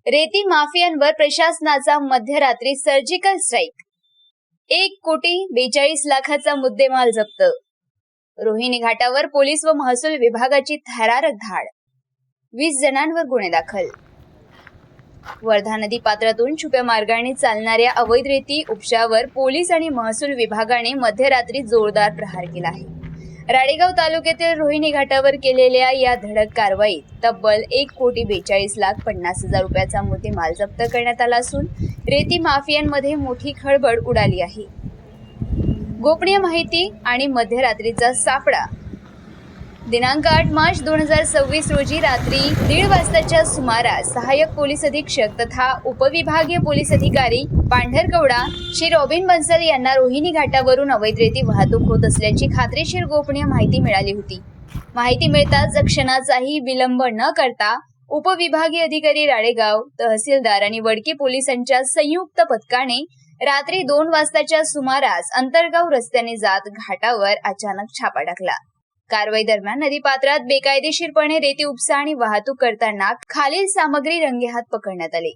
रेती माफियांवर प्रशासनाचा मध्यरात्री सर्जिकल स्ट्राईक। 1,42,00,000 मुद्देमाल जप्त। रोहिणी घाटावर पोलीस व महसूल विभागाची थरारक धाड। 20 जणांवर गुन्हे दाखल। वर्धा नदी पात्रातून छुप्या मार्गाने चालणाऱ्या अवैध रेती उपशावर पोलीस आणि महसूल विभागाने मध्यरात्री जोरदार प्रहार केला आहे। राळेगाव तालुक्यातील रोहिणी घाटावर केलेल्या या धडक कारवाईत तब्बल 1,42,50,000 रुपयाचा मुद्देमाल जप्त करण्यात आला असून रेती माफियांमध्ये मोठी खळबळ उडाली आहे। गोपनीय माहिती आणि मध्यरात्रीचा सापळा। दिनांक 8 मार्च 2026 रोजी रात्री 1:30 वाजताच्या सुमारास सहाय्यक पोलीस अधीक्षक तथा उपविभागीय पोलीस अधिकारी पांढरकवडा श्री रॉबिन बन्सल यांना रोहिणी घाटावरून अवैध रेती वाहतूक होत असल्याची खात्रीशीर गोपनीय माहिती मिळाली होती। माहिती मिळताच क्षणाचाही विलंब न करता उपविभागीय अधिकारी राळेगाव, तहसीलदार आणि वडकी पोलिसांच्या संयुक्त पथकाने रात्री 2 वाजताच्या सुमारास अंतरगाव रस्त्याने जात घाटावर अचानक छापा टाकला। कारवाई दरम्यान नदीपात्रात बेकायदेशीरपणे रेती उपसा आणि वाहतूक करताना खालील सामग्री रंगेहात पकडण्यात आली।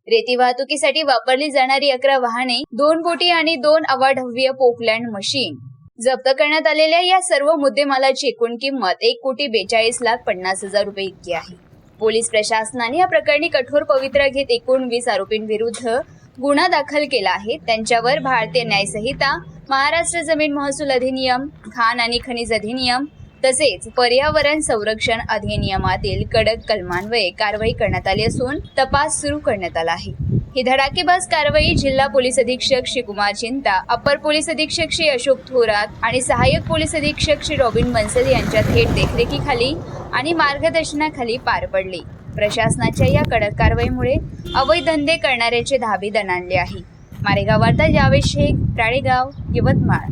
रेती वाहतुकीसाठी वापरली जाणारी 11 वाहने, 2 बोटी आणि 2 अवाढव्य पोकलँड मशीन। जप्त करण्यात आलेल्या या सर्व मुद्देमालाची एकूण किंमत 1,42,50,000 रुपये इतकी आहे। पोलीस प्रशासनाने या प्रकरणी कठोर पवित्रा घेत एकूण 20 आरोपींविरुद्ध गुन्हा दाखल केला आहे। त्यांच्यावर भारतीय न्याय संहिता, महाराष्ट्र जमीन महसूल अधिनियम, खाण आणि खनिज अधिनियम तसेच पर्यावरण संरक्षण अधिनियमातील कडक कलमान्वये कारवाई करण्यात आली असून तपास सुरू करण्यात आला आहे। ही धडाकेबाज कारवाई जिल्हा पोलीस अधीक्षक श्री कुमार चिंता, अप्पर पोलीस अधीक्षक श्री अशोक थोरात आणि सहाय्यक पोलीस अधीक्षक श्री रॉबिन बन्सल यांच्या थेट देखरेखीखाली आणि मार्गदर्शनाखाली पार पडली। प्रशासनाच्या या कडक कारवाईमुळे अवैध धंदे करणाऱ्याचे धाबे दणाणले आहे। मारेगाव वार्ता जावेद शेख, राळेगाव, यवतमाळ।